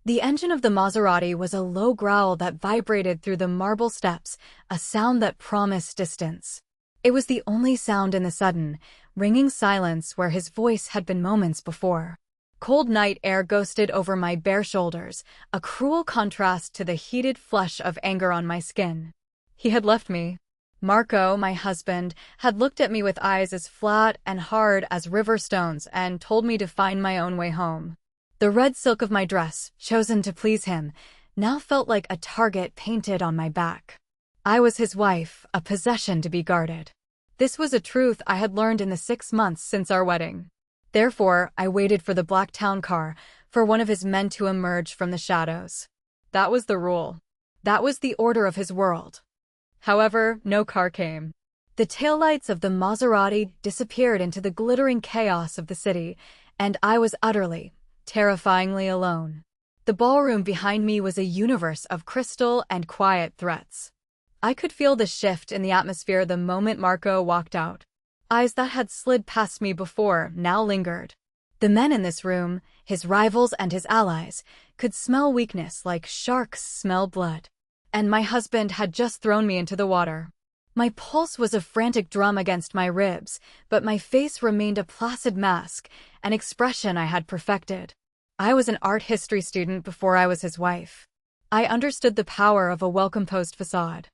The engine of the Maserati was a low growl that vibrated through the marble steps, a sound that promised distance. It was the only sound in the sudden, ringing silence where his voice had been moments before. Cold night air ghosted over my bare shoulders, a cruel contrast to the heated flush of anger on my skin. He had left me. Marco, my husband, had looked at me with eyes as flat and hard as river stones and told me to find my own way home. The red silk of my dress, chosen to please him, now felt like a target painted on my back. I was his wife, a possession to be guarded. This was a truth I had learned in the 6 months since our wedding. Therefore, I waited for the black town car, for one of his men to emerge from the shadows. That was the rule. That was the order of his world. However, no car came. The taillights of the Maserati disappeared into the glittering chaos of the city, and I was utterly, terrifyingly alone. The ballroom behind me was a universe of crystal and quiet threats. I could feel the shift in the atmosphere the moment Marco walked out. Eyes that had slid past me before now lingered. The men in this room, his rivals and his allies, could smell weakness like sharks smell blood. And my husband had just thrown me into the water. My pulse was a frantic drum against my ribs, but my face remained a placid mask, an expression I had perfected. I was an art history student before I was his wife. I understood the power of a well-composed facade.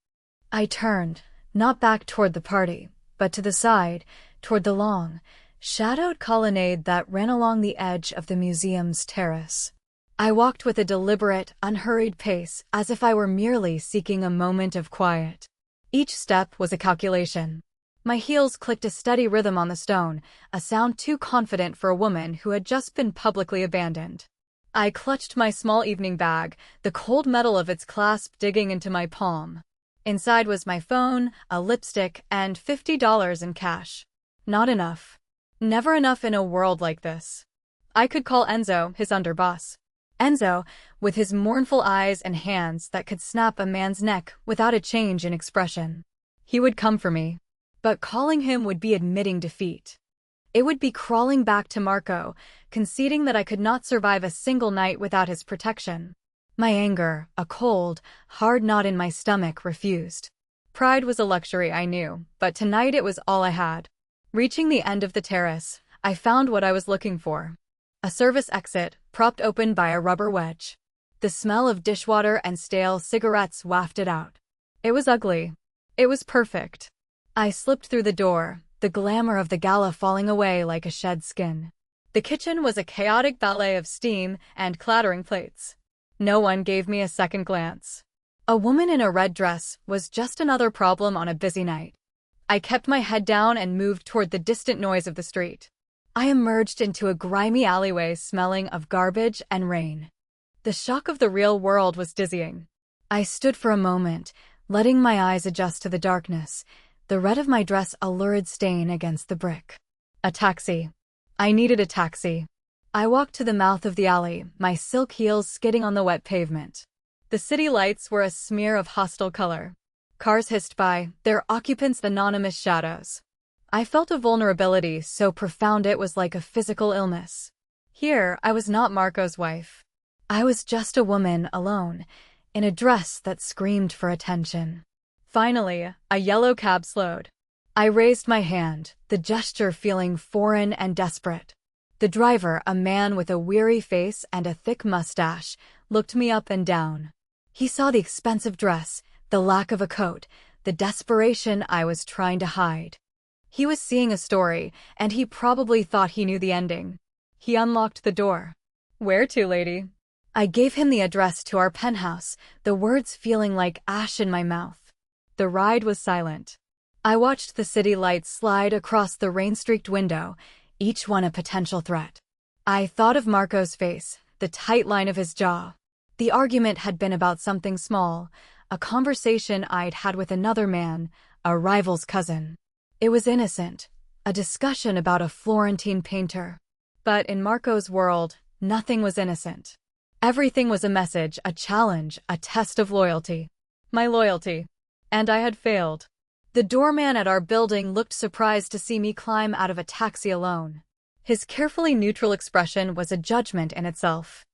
I turned, not back toward the party, but to the side, toward the long, shadowed colonnade that ran along the edge of the museum's terrace. I walked with a deliberate, unhurried pace, as if I were merely seeking a moment of quiet. Each step was a calculation. My heels clicked a steady rhythm on the stone, a sound too confident for a woman who had just been publicly abandoned. I clutched my small evening bag, the cold metal of its clasp digging into my palm. Inside was my phone, a lipstick, and $50 in cash. Not enough. Never enough in a world like this. I could call Enzo, his underboss. Enzo, with his mournful eyes and hands that could snap a man's neck without a change in expression. He would come for me. But calling him would be admitting defeat. It would be crawling back to Marco, conceding that I could not survive a single night without his protection. My anger, a cold, hard knot in my stomach, refused. Pride was a luxury, I knew, but tonight it was all I had. Reaching the end of the terrace, I found what I was looking for. A service exit, propped open by a rubber wedge. The smell of dishwater and stale cigarettes wafted out. It was ugly. It was perfect. I slipped through the door, the glamour of the gala falling away like a shed skin. The kitchen was a chaotic ballet of steam and clattering plates. No one gave me a second glance. A woman in a red dress was just another problem on a busy night. I kept my head down and moved toward the distant noise of the street. I emerged into a grimy alleyway smelling of garbage and rain. The shock of the real world was dizzying. I stood for a moment, letting my eyes adjust to the darkness, the red of my dress a lurid stain against the brick. A taxi. I needed a taxi. I walked to the mouth of the alley, my silk heels skidding on the wet pavement. The city lights were a smear of hostile color. Cars hissed by, their occupants anonymous shadows. I felt a vulnerability so profound it was like a physical illness. Here, I was not Marco's wife. I was just a woman alone, in a dress that screamed for attention. Finally, a yellow cab slowed. I raised my hand, the gesture feeling foreign and desperate. The driver, a man with a weary face and a thick mustache, looked me up and down. He saw the expensive dress, the lack of a coat, the desperation I was trying to hide. He was seeing a story, and he probably thought he knew the ending. He unlocked the door. "Where to, lady?" I gave him the address to our penthouse, the words feeling like ash in my mouth. The ride was silent. I watched the city lights slide across the rain-streaked window, each one a potential threat. I thought of Marco's face, the tight line of his jaw. The argument had been about something small, a conversation I'd had with another man, a rival's cousin. It was innocent, a discussion about a Florentine painter. But in Marco's world, nothing was innocent. Everything was a message, a challenge, a test of loyalty. My loyalty. And I had failed. The doorman at our building looked surprised to see me climb out of a taxi alone. His carefully neutral expression was a judgment in itself.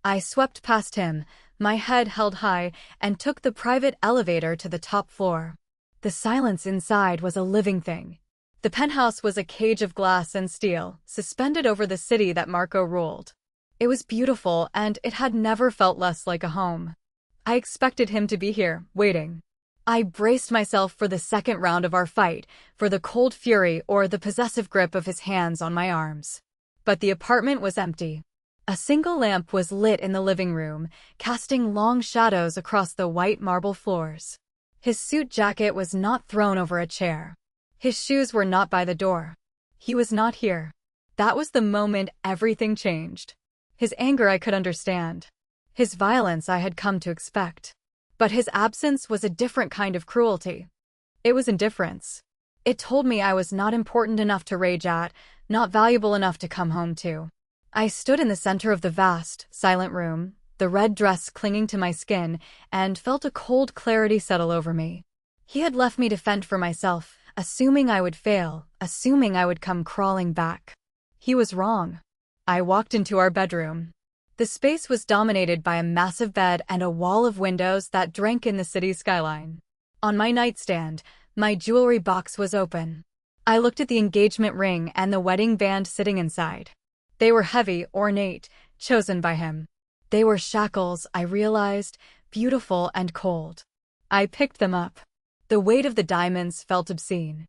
I swept past him, my head held high, and took the private elevator to the top floor. The silence inside was a living thing. The penthouse was a cage of glass and steel, suspended over the city that Marco ruled. It was beautiful, and it had never felt less like a home. I expected him to be here, waiting. I braced myself for the second round of our fight, for the cold fury or the possessive grip of his hands on my arms. But the apartment was empty. A single lamp was lit in the living room, casting long shadows across the white marble floors. His suit jacket was not thrown over a chair. His shoes were not by the door. He was not here. That was the moment everything changed. His anger I could understand. His violence I had come to expect. But his absence was a different kind of cruelty. It was indifference. It told me I was not important enough to rage at, not valuable enough to come home to. I stood in the center of the vast, silent room, the red dress clinging to my skin, and felt a cold clarity settle over me. He had left me to fend for myself, assuming I would fail, assuming I would come crawling back. He was wrong. I walked into our bedroom. The space was dominated by a massive bed and a wall of windows that drank in the city's skyline. On my nightstand, my jewelry box was open. I looked at the engagement ring and the wedding band sitting inside. They were heavy, ornate, chosen by him. They were shackles, I realized, beautiful and cold. I picked them up. The weight of the diamonds felt obscene.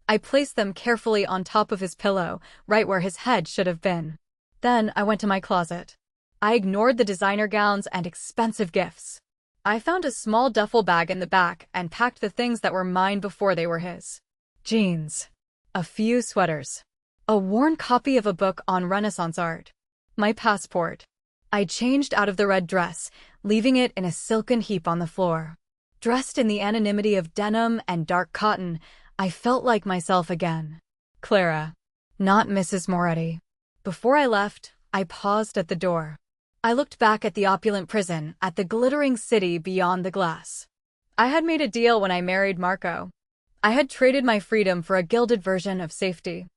I placed them carefully on top of his pillow, right where his head should have been. Then I went to my closet. I ignored the designer gowns and expensive gifts. I found a small duffel bag in the back and packed the things that were mine before they were his. Jeans. A few sweaters. A worn copy of a book on Renaissance art. My passport. I changed out of the red dress, leaving it in a silken heap on the floor. Dressed in the anonymity of denim and dark cotton, I felt like myself again. Clara. Not Mrs. Moretti. Before I left, I paused at the door. I looked back at the opulent prison, at the glittering city beyond the glass. I had made a deal when I married Marco. I had traded my freedom for a gilded version of safety.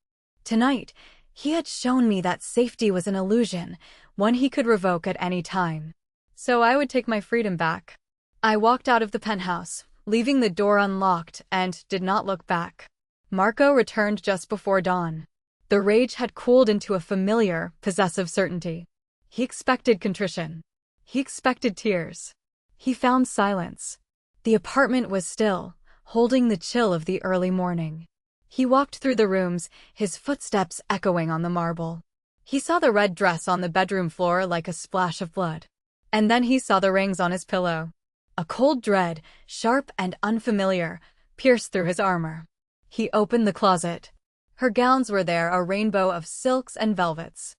Tonight, he had shown me that safety was an illusion, one he could revoke at any time. So I would take my freedom back. I walked out of the penthouse, leaving the door unlocked, and did not look back. Marco returned just before dawn. The rage had cooled into a familiar, possessive certainty. He expected contrition. He expected tears. He found silence. The apartment was still, holding the chill of the early morning. He walked through the rooms, his footsteps echoing on the marble. He saw the red dress on the bedroom floor like a splash of blood. And then he saw the rings on his pillow. A cold dread, sharp and unfamiliar, pierced through his armor. He opened the closet. Her gowns were there, a rainbow of silks and velvets.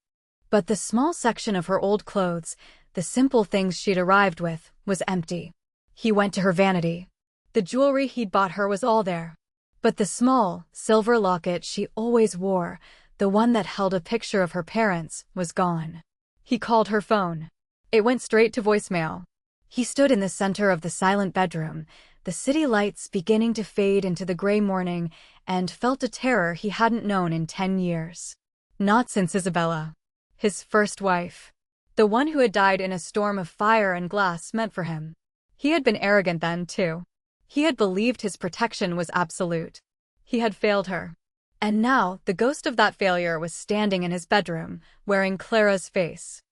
But the small section of her old clothes, the simple things she'd arrived with, was empty. He went to her vanity. The jewelry he'd bought her was all there. But the small, silver locket she always wore, the one that held a picture of her parents, was gone. He called her phone. It went straight to voicemail. He stood in the center of the silent bedroom, the city lights beginning to fade into the gray morning, and felt a terror he hadn't known in 10 years. Not since Isabella. His first wife. The one who had died in a storm of fire and glass meant for him. He had been arrogant then, too. He had believed his protection was absolute. He had failed her. And now, the ghost of that failure was standing in his bedroom, wearing Clara's face.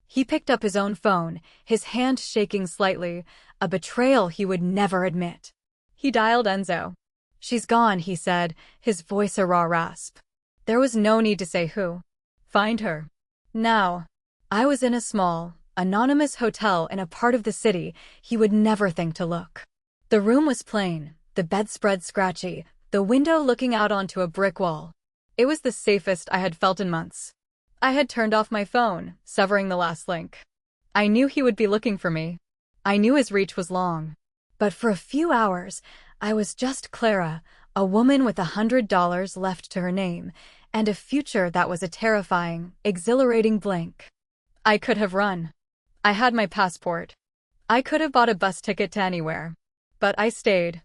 He picked up his own phone, his hand shaking slightly, a betrayal he would never admit. He dialed Enzo. "She's gone," he said, his voice a raw rasp. There was no need to say who. Find her. Now. I was in a small, anonymous hotel in a part of the city he would never think to look. The room was plain, the bedspread scratchy, the window looking out onto a brick wall. It was the safest I had felt in months. I had turned off my phone, severing the last link. I knew he would be looking for me. I knew his reach was long. But for a few hours, I was just Clara, a woman with $100 left to her name, and a future that was a terrifying, exhilarating blank. I could have run. I had my passport. I could have bought a bus ticket to anywhere. But I stayed.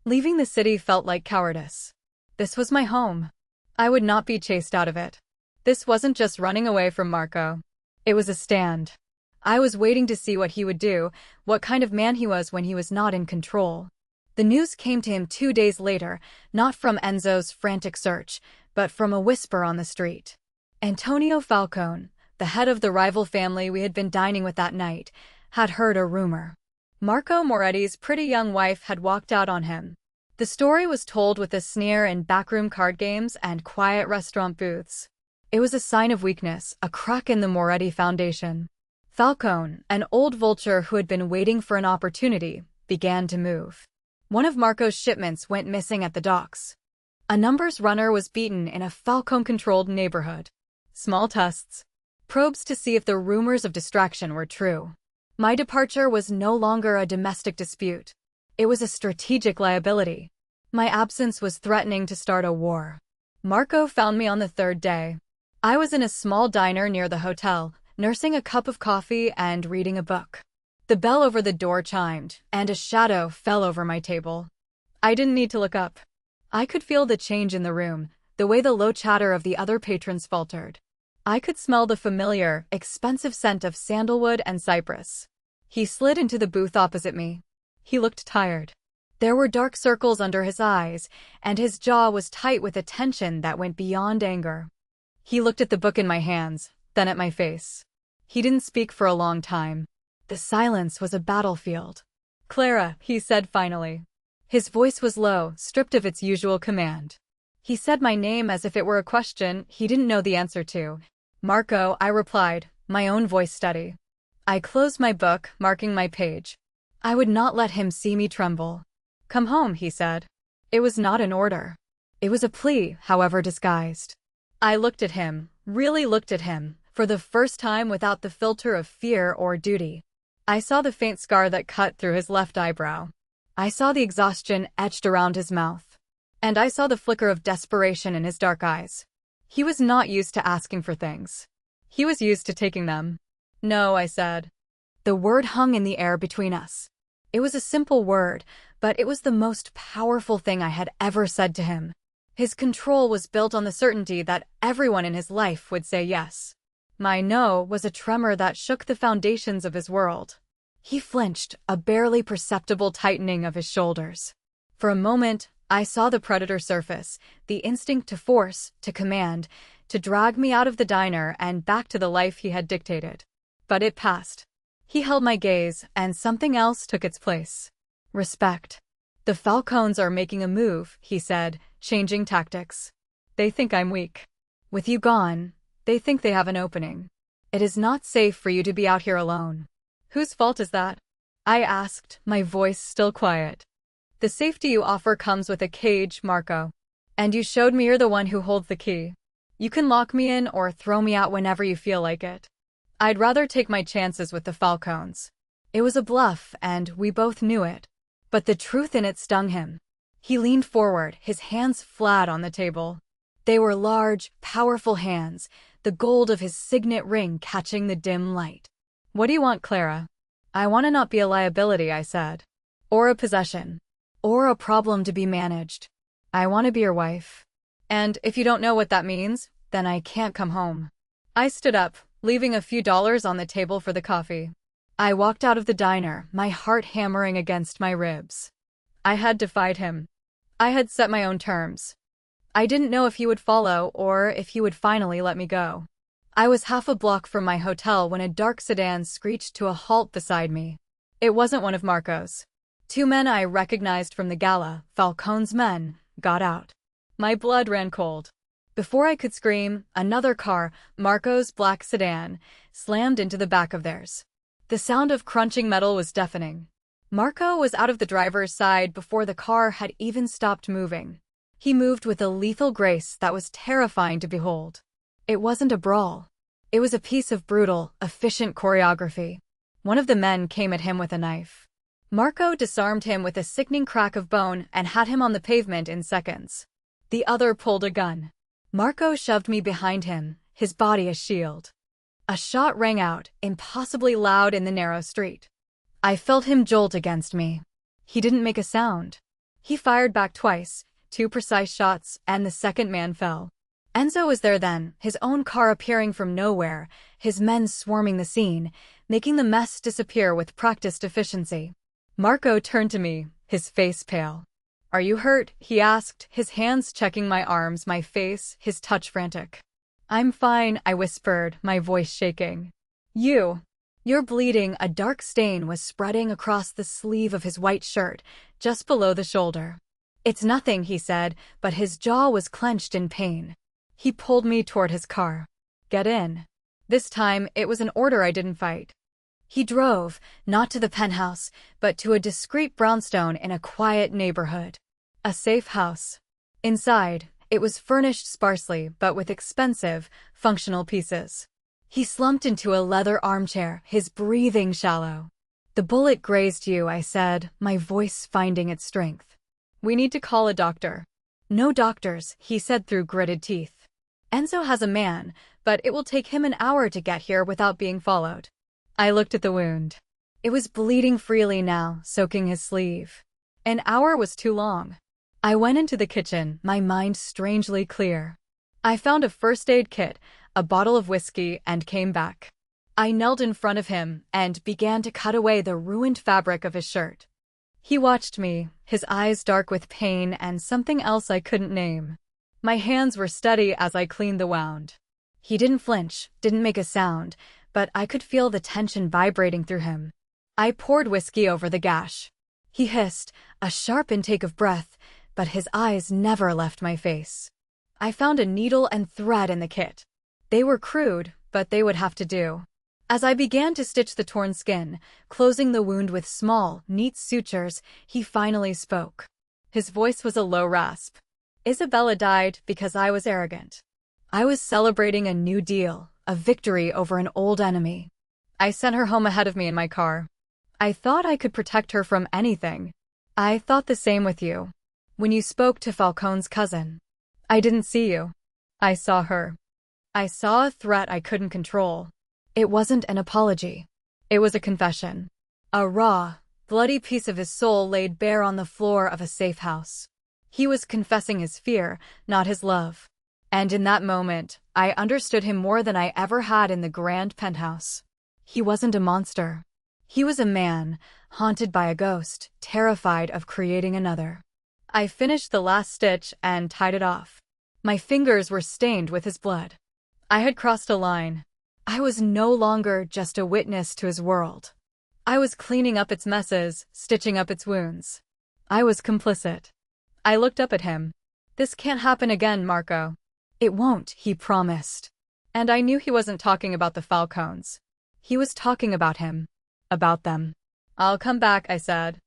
Leaving the city felt like cowardice. This was my home. I would not be chased out of it. This wasn't just running away from Marco. It was a stand. I was waiting to see what he would do, what kind of man he was when he was not in control. The news came to him 2 days later, not from Enzo's frantic search, but from a whisper on the street. Antonio Falcone, the head of the rival family we had been dining with that night, had heard a rumor. Marco Moretti's pretty young wife had walked out on him. The story was told with a sneer in backroom card games and quiet restaurant booths. It was a sign of weakness, a crack in the Moretti foundation. Falcone, an old vulture who had been waiting for an opportunity, began to move. One of Marco's shipments went missing at the docks. A numbers runner was beaten in a Falcone-controlled neighborhood. Small tests. Probes to see if the rumors of distraction were true. My departure was no longer a domestic dispute. It was a strategic liability. My absence was threatening to start a war. Marco found me on the third day. I was in a small diner near the hotel, nursing a cup of coffee and reading a book. The bell over the door chimed, and a shadow fell over my table. I didn't need to look up. I could feel the change in the room, the way the low chatter of the other patrons faltered. I could smell the familiar, expensive scent of sandalwood and cypress. He slid into the booth opposite me. He looked tired. There were dark circles under his eyes, and his jaw was tight with a tension that went beyond anger. He looked at the book in my hands, then at my face. He didn't speak for a long time. The silence was a battlefield. "Clara," he said finally. His voice was low, stripped of its usual command. He said my name as if it were a question he didn't know the answer to. "Marco," I replied, my own voice steady. I closed my book, marking my page. I would not let him see me tremble. "Come home," he said. It was not an order. It was a plea, however disguised. I looked at him, really looked at him, for the first time without the filter of fear or duty. I saw the faint scar that cut through his left eyebrow. I saw the exhaustion etched around his mouth. And I saw the flicker of desperation in his dark eyes. He was not used to asking for things. He was used to taking them. "No," I said. The word hung in the air between us. It was a simple word, but it was the most powerful thing I had ever said to him. His control was built on the certainty that everyone in his life would say yes. My no was a tremor that shook the foundations of his world. He flinched, a barely perceptible tightening of his shoulders. For a moment, I saw the predator surface, the instinct to force, to command, to drag me out of the diner and back to the life he had dictated. But it passed. He held my gaze, and something else took its place. Respect. "The Falcones are making a move," he said, changing tactics. "They think I'm weak. With you gone, they think they have an opening. It is not safe for you to be out here alone." "Whose fault is that?" I asked, my voice still quiet. "The safety you offer comes with a cage, Marco. And you showed me you're the one who holds the key. You can lock me in or throw me out whenever you feel like it. I'd rather take my chances with the Falcones." It was a bluff, and we both knew it. But the truth in it stung him. He leaned forward, his hands flat on the table. They were large, powerful hands, the gold of his signet ring catching the dim light. "What do you want, Clara?" "I want to not be a liability," I said. "Or a possession. Or a problem to be managed. I want to be your wife. And if you don't know what that means, then I can't come home." I stood up, leaving a few dollars on the table for the coffee. I walked out of the diner, my heart hammering against my ribs. I had defied him. I had set my own terms. I didn't know if he would follow or if he would finally let me go. I was half a block from my hotel when a dark sedan screeched to a halt beside me. It wasn't one of Marco's. Two men I recognized from the gala, Falcone's men, got out. My blood ran cold. Before I could scream, another car, Marco's black sedan, slammed into the back of theirs. The sound of crunching metal was deafening. Marco was out of the driver's side before the car had even stopped moving. He moved with a lethal grace that was terrifying to behold. It wasn't a brawl. It was a piece of brutal, efficient choreography. One of the men came at him with a knife. Marco disarmed him with a sickening crack of bone and had him on the pavement in seconds. The other pulled a gun. Marco shoved me behind him, his body a shield. A shot rang out, impossibly loud in the narrow street. I felt him jolt against me. He didn't make a sound. He fired back twice, 2 precise shots, and the second man fell. Enzo was there then, his own car appearing from nowhere, his men swarming the scene, making the mess disappear with practiced efficiency. Marco turned to me, his face pale. "Are you hurt?" he asked, his hands checking my arms, my face, his touch frantic. "I'm fine," I whispered, my voice shaking. You're bleeding." A dark stain was spreading across the sleeve of his white shirt, just below the shoulder. "It's nothing," he said, but his jaw was clenched in pain. He pulled me toward his car. "Get in." This time, it was an order I didn't fight. He drove, not to the penthouse, but to a discreet brownstone in a quiet neighborhood. A safe house. Inside, it was furnished sparsely, but with expensive, functional pieces. He slumped into a leather armchair, his breathing shallow. "The bullet grazed you," I said, my voice finding its strength. "We need to call a doctor." "No doctors," he said through gritted teeth. "Enzo has a man, but it will take him an hour to get here without being followed." I looked at the wound. It was bleeding freely now, soaking his sleeve. An hour was too long. I went into the kitchen, my mind strangely clear. I found a first aid kit, a bottle of whiskey, and came back. I knelt in front of him and began to cut away the ruined fabric of his shirt. He watched me, his eyes dark with pain and something else I couldn't name. My hands were steady as I cleaned the wound. He didn't flinch, didn't make a sound, but I could feel the tension vibrating through him. I poured whiskey over the gash. He hissed, a sharp intake of breath, but his eyes never left my face. I found a needle and thread in the kit. They were crude, but they would have to do. As I began to stitch the torn skin, closing the wound with small, neat sutures, he finally spoke. His voice was a low rasp. "Isabella died because I was arrogant. I was celebrating a new deal, a victory over an old enemy. I sent her home ahead of me in my car. I thought I could protect her from anything. I thought the same with you. When you spoke to Falcone's cousin, I didn't see you. I saw her. I saw a threat I couldn't control. It wasn't an apology. It was a confession. A raw, bloody piece of his soul laid bare on the floor of a safe house. He was confessing his fear, not his love. And in that moment, I understood him more than I ever had in the grand penthouse. He wasn't a monster. He was a man, haunted by a ghost, terrified of creating another. I finished the last stitch and tied it off. My fingers were stained with his blood. I had crossed a line. I was no longer just a witness to his world. I was cleaning up its messes, stitching up its wounds. I was complicit. I looked up at him. "This can't happen again, Marco." "It won't," he promised. And I knew he wasn't talking about the Falcones. He was talking about him. About them. "I'll come back," I said.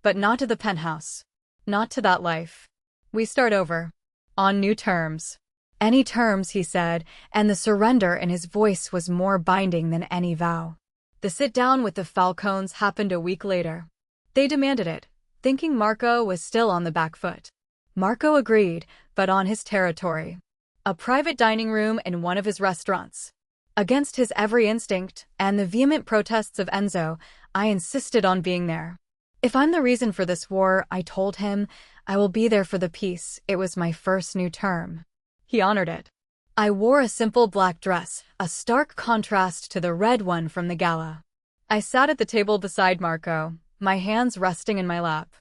"But not to the penthouse. Not to that life. We start over. On new terms." "Any terms," he said, and the surrender in his voice was more binding than any vow. The sit-down with the Falcones happened a week later. They demanded it, thinking Marco was still on the back foot. Marco agreed, but on his territory. A private dining room in one of his restaurants. Against his every instinct and the vehement protests of Enzo, I insisted on being there. "If I'm the reason for this war," I told him, "I will be there for the peace. It was my first new term." He honored it. I wore a simple black dress, a stark contrast to the red one from the gala. I sat at the table beside Marco, my hands resting in my lap.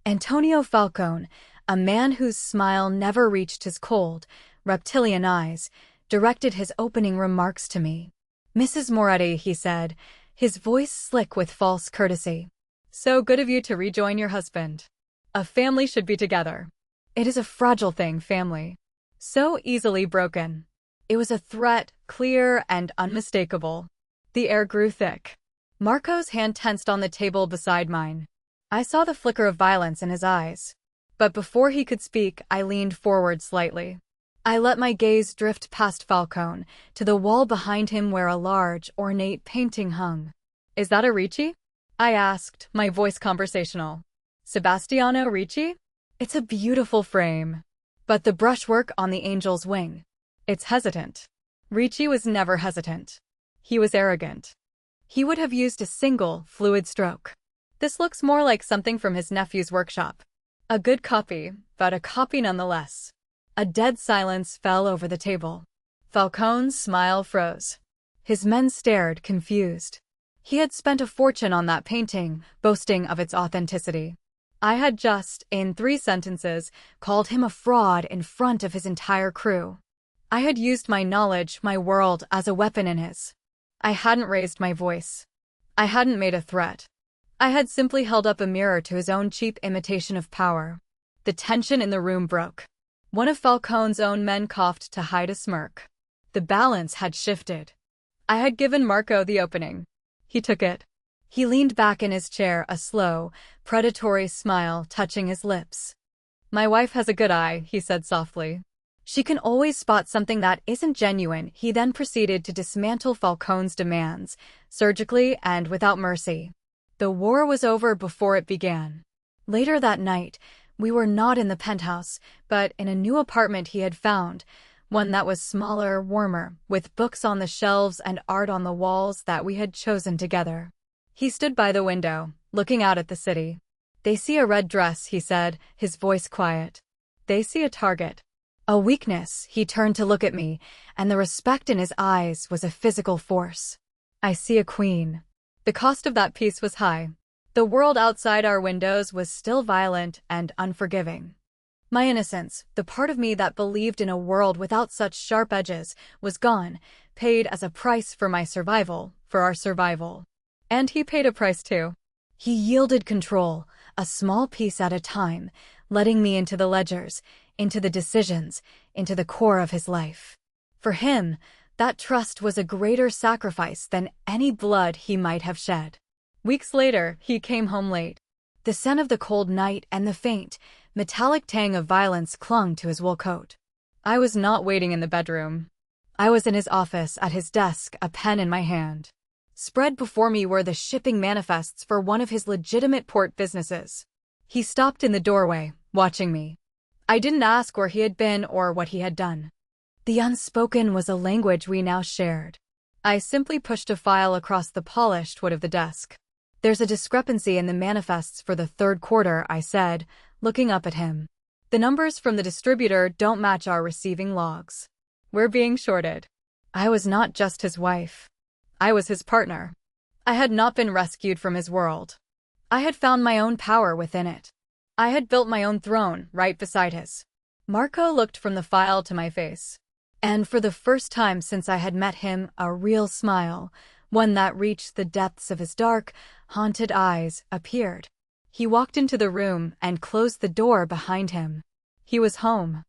Antonio Falcone, a man whose smile never reached his cold, reptilian eyes, directed his opening remarks to me. "Mrs. Moretti," he said, his voice slick with false courtesy. "So good of you to rejoin your husband. A family should be together. It is a fragile thing, family. So easily broken." It was a threat, clear and unmistakable. The air grew thick. Marco's hand tensed on the table beside mine. I saw the flicker of violence in his eyes. But before he could speak, I leaned forward slightly. I let my gaze drift past Falcone, to the wall behind him where a large, ornate painting hung. "Is that a Ricci?" I asked, my voice conversational. "Sebastiano Ricci? It's a beautiful frame. But the brushwork on the angel's wing. It's hesitant." Ricci was never hesitant. He was arrogant. He would have used a single, fluid stroke. "This looks more like something from his nephew's workshop. A good copy, but a copy nonetheless." A dead silence fell over the table. Falcone's smile froze. His men stared, confused. He had spent a fortune on that painting, boasting of its authenticity. I had just, in 3 sentences, called him a fraud in front of his entire crew. I had used my knowledge, my world, as a weapon in his. I hadn't raised my voice. I hadn't made a threat. I had simply held up a mirror to his own cheap imitation of power. The tension in the room broke. One of Falcone's own men coughed to hide a smirk. The balance had shifted. I had given Marco the opening. He took it. He leaned back in his chair, a slow, predatory smile touching his lips. "My wife has a good eye," he said softly. "She can always spot something that isn't genuine." He then proceeded to dismantle Falcone's demands, surgically and without mercy. The war was over before it began. Later that night, we were not in the penthouse, but in a new apartment he had found, one that was smaller, warmer, with books on the shelves and art on the walls that we had chosen together. He stood by the window, looking out at the city. "They see a red dress," he said, his voice quiet. "They see a target. A weakness." He turned to look at me, and the respect in his eyes was a physical force. "I see a queen." The cost of that piece was high. The world outside our windows was still violent and unforgiving. My innocence, the part of me that believed in a world without such sharp edges, was gone, paid as a price for my survival, for our survival. And he paid a price too. He yielded control, a small piece at a time, letting me into the ledgers, into the decisions, into the core of his life. For him, that trust was a greater sacrifice than any blood he might have shed. Weeks later, he came home late. The scent of the cold night and the faint, metallic tang of violence clung to his wool coat. I was not waiting in the bedroom. I was in his office, at his desk, a pen in my hand. Spread before me were the shipping manifests for one of his legitimate port businesses. He stopped in the doorway, watching me. I didn't ask where he had been or what he had done. The unspoken was a language we now shared. I simply pushed a file across the polished wood of the desk. "There's a discrepancy in the manifests for the 3rd quarter, I said, looking up at him. "The numbers from the distributor don't match our receiving logs. We're being shorted." I was not just his wife. I was his partner. I had not been rescued from his world. I had found my own power within it. I had built my own throne right beside his. Marco looked from the file to my face. And for the first time since I had met him, a real smile, one that reached the depths of his dark, haunted eyes, appeared. He walked into the room and closed the door behind him. He was home.